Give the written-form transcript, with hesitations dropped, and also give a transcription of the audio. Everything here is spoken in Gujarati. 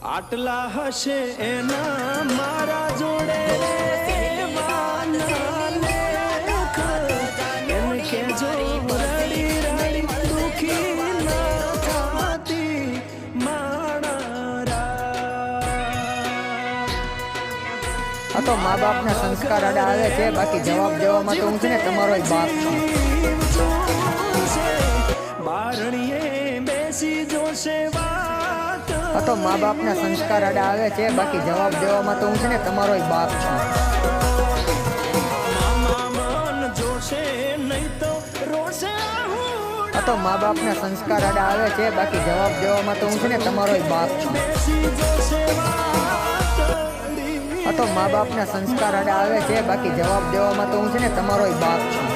આટલા હશે એના મારા જોડે તો મા બાપના સંસ્કાર આડા આવે છે, બાકી જવાબ દેવામાં તો હું છે ને તમારો બાપ છું. તો મા બાપના સંસ્કાર આડા આવે છે, બાકી જવાબ દેવામાં તો હું છે ને તમારો બાપ છું. તો મા બાપના સંસ્કાર આડા આવે છે, બાકી જવાબ દેવામાં તો હું છે ને તમારો બાપ છું. તો મા બાપના સંસ્કાર આડા આવે છે, બાકી જવાબ દેવામાં તો હું છે ને તમારો બાપ છું.